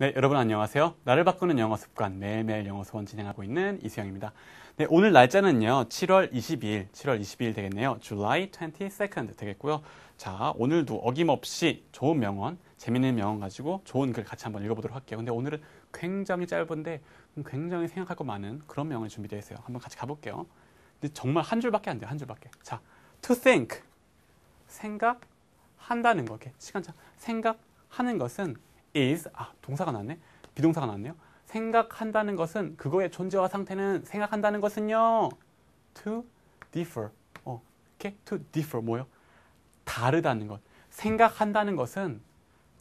네, 여러분 안녕하세요. 나를 바꾸는 영어 습관 매일매일 영어 수업 진행하고 있는 이수영입니다. 네, 오늘 날짜는요. 7월 22일 되겠네요. July 22nd 되겠고요. 자, 오늘도 어김없이 좋은 명언, 재밌는 명언 가지고 좋은 글 같이 한번 읽어보도록 할게요. 근데 오늘은 굉장히 짧은데 굉장히 생각할 거 많은 그런 명언이 준비되어 있어요. 한번 같이 가볼게요. 근데 정말 한 줄밖에 안 돼요. 한 줄밖에. 자, to think. 생각한다는 거. 이렇게 시간차. 생각하는 것은 is, 동사가 나왔네. 비동사가 나왔네요. 생각한다는 것은, 그거의 존재와 상태는, 생각한다는 것은요, to differ. 이렇게 to differ 뭐요? 다르다는 것. 생각한다는 것은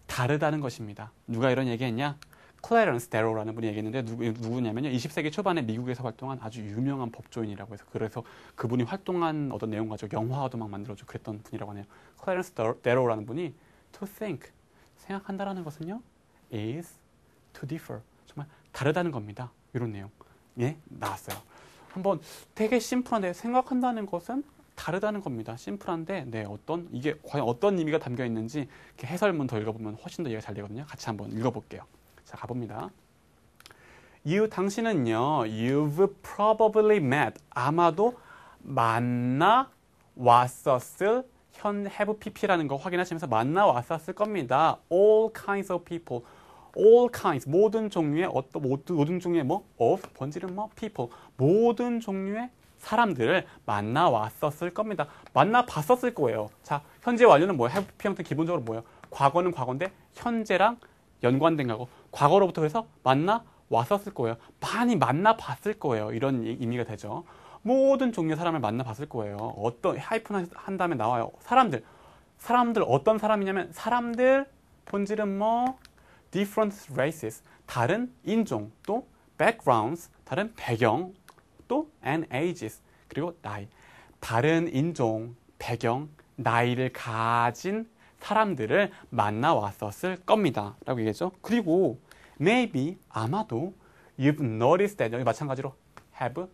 다르다는 것입니다. 누가 이런 얘기했냐? 클래런스 데로라는 분이 얘기했는데 누구냐면요. 20세기 초반에 미국에서 활동한 아주 유명한 법조인이라고 해서, 그래서 그분이 활동한 어떤 내용 가지고 영화도 막 만들어주고 그랬던 분이라고 하네요. 클래런스 데로라는 분이 to think, 생각한다라는 것은요, is to differ. 정말 다르다는 겁니다. 이런 내용. 예, 나왔어요. 한번 되게 심플한데, 생각한다는 것은 다르다는 겁니다. 심플한데, 네, 이게 과연 어떤 의미가 담겨 있는지 이렇게 해설문 더 읽어보면 훨씬 더 이해가 잘 되거든요. 같이 한번 읽어볼게요. 자, 가봅니다. 당신은요, you've probably met, 아마도 만나 왔었을, have pp라는 거 확인하시면서 만나 왔었을 겁니다. all kinds of people, all kinds, 모든 종류의 모든 종류의 of, 본질은 people, 모든 종류의 사람들을 만나 왔었을 겁니다. 만나 봤었을 거예요. 자, 현재 완료는 뭐예요? have pp 형태 기본적으로 뭐예요? 과거는 과거인데 현재랑 연관된 거고, 과거로부터 해서 만나 왔었을 거예요. 많이 만나 봤을 거예요. 이런 의미가 되죠. 모든 종류의 사람을 만나 봤을 거예요. 어떤 하이픈 한 다음에 나와요. 사람들 어떤 사람이냐면, 사람들 본질은 different races, 다른 인종, 또 backgrounds, 다른 배경, 또 and ages, 그리고 나이, 다른 인종, 배경, 나이를 가진 사람들을 만나 왔었을 겁니다. 라고 얘기했죠. 그리고 maybe, 아마도 you've noticed that, 여기 마찬가지로 have,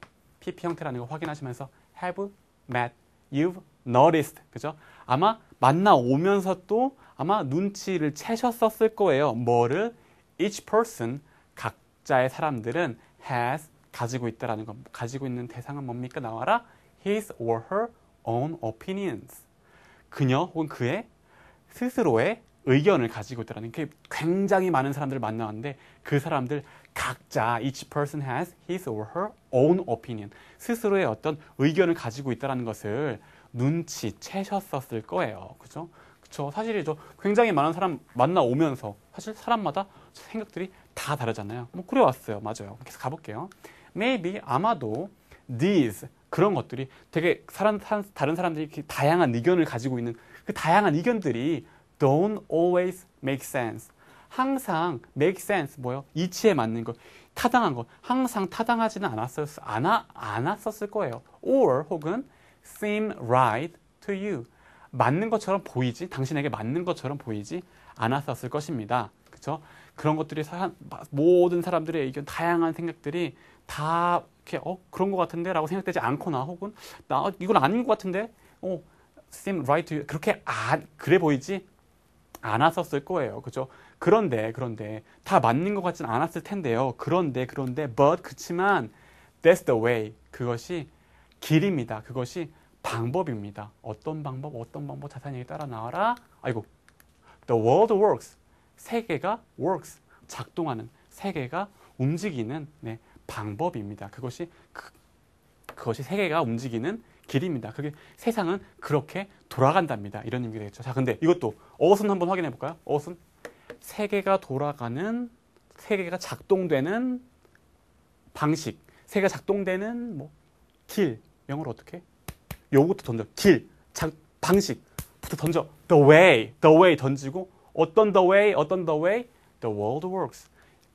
pp 형태라는 거 확인하시면서 have met, you've noticed, 그죠? 아마 만나오면서 또 아마 눈치를 채셨었을 거예요. 뭐를? each person, 각자의 사람들은 has, 가지고 있다라는 거. 가지고 있는 대상은 뭡니까? 나와라. his or her own opinions. 그녀 혹은 그의 스스로의 의견을 가지고 있다는 게, 굉장히 많은 사람들을 만나는데 그 사람들 각자 each person has his or her own opinion, 스스로의 어떤 의견을 가지고 있다는 것을 눈치채셨었을 거예요. 그죠? 그쵸? 사실이죠. 굉장히 많은 사람 만나오면서 사실 사람마다 생각들이 다 다르잖아요. 그래 왔어요. 맞아요. 그래서 가볼게요. Maybe, 아마도 these, 그런 것들이 되게 다른 사람들이 다양한 의견을 가지고 있는 그 다양한 의견들이 don't always make sense. 항상 make sense, 이치에 맞는 것, 타당한 것, 항상 타당하지는 않았었을 거예요. or, 혹은 seem right to you. 맞는 것처럼 보이지, 당신에게 맞는 것처럼 보이지 않았었을 것입니다. 그쵸? 그런 것들이 모든 사람들의 의견, 다양한 생각들이 다 이렇게 그런 것 같은데 라고 생각되지 않거나, 혹은 이건 아닌 것 같은데 seem right to you, 그렇게 그래 보이지 않았었을 거예요. 그죠? 그런데 다 맞는 것 같진 않았을 텐데요. 그런데 but, 그치만 that's the way, 그것이 길입니다. 그것이 방법입니다. 어떤 방법 자세한 얘기 따라 나와라. the world works, 세계가 works, 작동하는, 세계가 움직이는 방법입니다. 그것이 세계가 움직이는 길입니다. 세상은 그렇게 돌아간답니다. 이런 의미가 되겠죠. 자, 근데 이것도 어순 한번 확인해 볼까요? 어순. 세계가 돌아가는, 세계가 작동되는 방식, 세계가 작동되는 길, 영어로 어떻게? 요것도 던져. 길, 방식부터 던져. the way 던지고, 어떤 the way, the world works.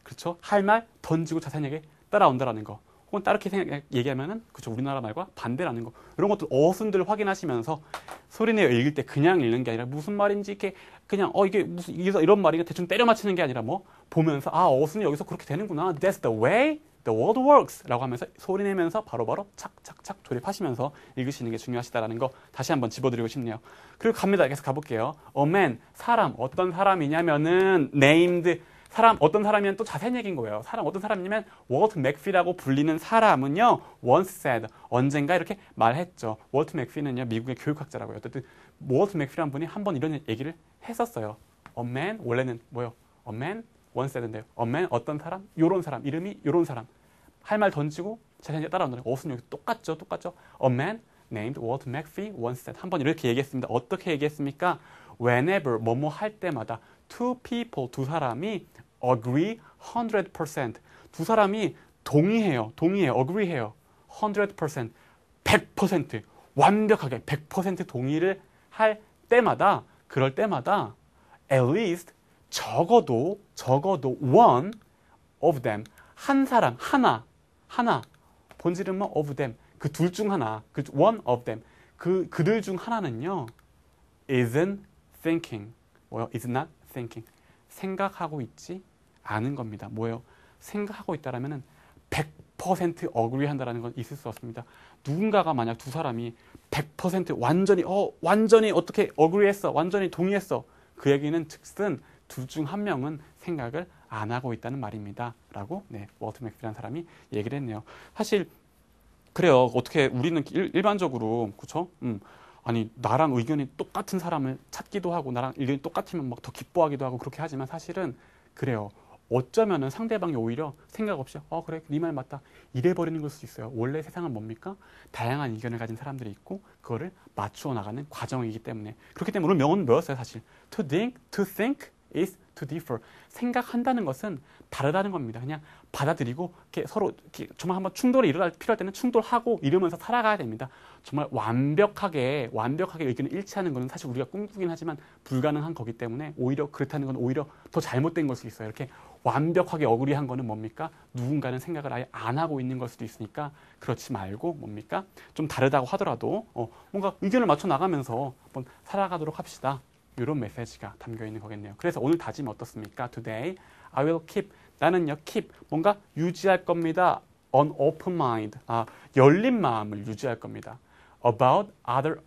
그렇죠? 할 말 던지고 자세하게 따라온다라는 거. 혹은 다르게 얘기하면은, 그쵸, 우리나라 말과 반대라는 거. 이런 것들 어순들을 확인하시면서 소리내어 읽을 때 그냥 읽는 게 아니라 무슨 말인지 이렇게 그냥 이게 무슨 이런 말인가 대충 때려 맞히는 게 아니라 보면서 어순이 여기서 그렇게 되는구나. That's the way the world works 라고 하면서 소리내면서 바로바로 착착착 조립하시면서 읽으시는 게 중요하시다라는 거 다시 한번 집어드리고 싶네요. 그리고 갑니다. 계속 가볼게요. A man, 사람, 어떤 사람이냐면은 named, 사람 어떤 사람이면 또 자세한 얘기인 거예요. 사람 어떤 사람이냐면 월트 맥피라고 불리는 사람은요. once said 언젠가 이렇게 말했죠. 월트 맥피는요 미국의 교육학자라고요. 어쨌든 월트 맥피라는 분이 한번 이런 얘기를 했었어요. A man 원래는 뭐요? A man once said인데요. A man 어떤 사람? 요런 사람 이름이 요런 사람 할 말 던지고 자세히 따라오는 어순 여기 똑같죠. A man named Walt McPhee once said 한번 이렇게 얘기했습니다. 어떻게 얘기했습니까? Whenever 뭐뭐 할 때마다 two people 두 사람이 agree 100% 두 사람이 동의해요. agree해요. 100% 100% 완벽하게 100% 동의를 할 때마다 그럴 때마다 at least 적어도 one of them 한 사람 하나 본질은 뭐 of them 그 둘 중 하나 그 one of them 그들 중 하나는요 isn't thinking 뭐요? is not thinking 생각하고 있지 않은 겁니다. 뭐예요? 생각하고 있다라면은 100% agree 한다라는 건 있을 수 없습니다. 누군가가 만약 두 사람이 100% 완전히 어떻게 agree했어 완전히 동의했어 그 얘기는 즉슨 둘 중 한 명은 생각을 안 하고 있다는 말입니다. 라고 월트 맥피라는 사람이 얘기를 했네요. 사실 그래요. 어떻게 우리는 일반적으로 그렇죠? 아니 나랑 의견이 똑같은 사람을 찾기도 하고 나랑 의견이 똑같으면 막 더 기뻐하기도 하고 그렇게 하지만 사실은 그래요. 어쩌면은 상대방이 오히려 생각 없이 그래 네 말 맞다 이래버리는 걸 수도 있어요. 원래 세상은 뭡니까? 다양한 의견을 가진 사람들이 있고 그거를 맞추어 나가는 과정이기 때문에 그렇기 때문에 오늘 명언은 뭐였어요? 사실 to think is to differ 생각한다는 것은 다르다는 겁니다. 그냥 받아들이고 이렇게 서로 이렇게 정말 한번 충돌이 필요할 때는 충돌하고 이러면서 살아가야 됩니다. 정말 완벽하게 의견을 일치하는 것은 사실 우리가 꿈꾸긴 하지만 불가능한 거기 때문에 오히려 그렇다는 건 오히려 더 잘못된 걸 수도 있어요. 이렇게 완벽하게 어그리한 거는 뭡니까? 누군가는 생각을 아예 안 하고 있는 걸 수도 있으니까 그렇지 말고 뭡니까? 좀 다르다고 하더라도 뭔가 의견을 맞춰 나가면서 한번 살아가도록 합시다. 이런 메시지가 담겨 있는 거겠네요. 그래서 오늘 다짐이 어떻습니까? Today I will keep 나는요 keep 뭔가 유지할 겁니다. An open mind 열린 마음을 유지할 겁니다. About other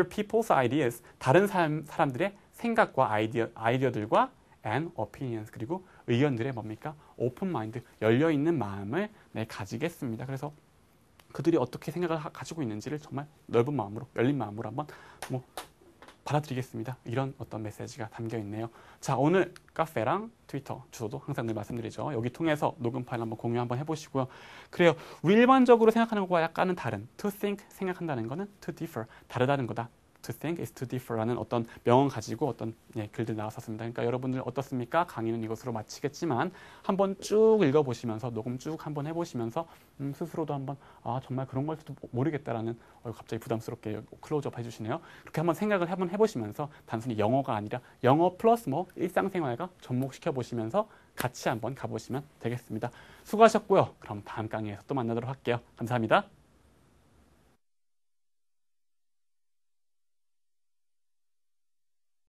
people's ideas 다른 사람들의 생각과 아이디어들과 and opinions 그리고 의견들의 뭡니까? open mind 열려 있는 마음을 가지겠습니다. 그래서 그들이 어떻게 생각을 가지고 있는지를 정말 넓은 마음으로 열린 마음으로 한번 받아드리겠습니다. 이런 어떤 메시지가 담겨 있네요. 자, 오늘 카페랑 트위터 주소도 항상 늘 말씀드리죠. 여기 통해서 녹음 파일 한번 공유 한번 해보시고요. 그래요. 우리 일반적으로 생각하는 것과 약간은 다른 to think 생각한다는 거는 to differ 다르다는 거다. to think is to differ라는 어떤 명언 가지고 어떤 글들 나왔었습니다. 그러니까 여러분들 어떻습니까? 강의는 이것으로 마치겠지만 한번 쭉 읽어보시면서 녹음 쭉 한번 해보시면서 스스로도 한번 정말 그런 걸지도 모르겠다라는 갑자기 부담스럽게 클로즈업 해주시네요. 그렇게 한번 생각을 한번 해보시면서 단순히 영어가 아니라 영어 플러스 일상생활과 접목시켜 보시면서 같이 한번 가보시면 되겠습니다. 수고하셨고요. 그럼 다음 강의에서 또 만나도록 할게요. 감사합니다.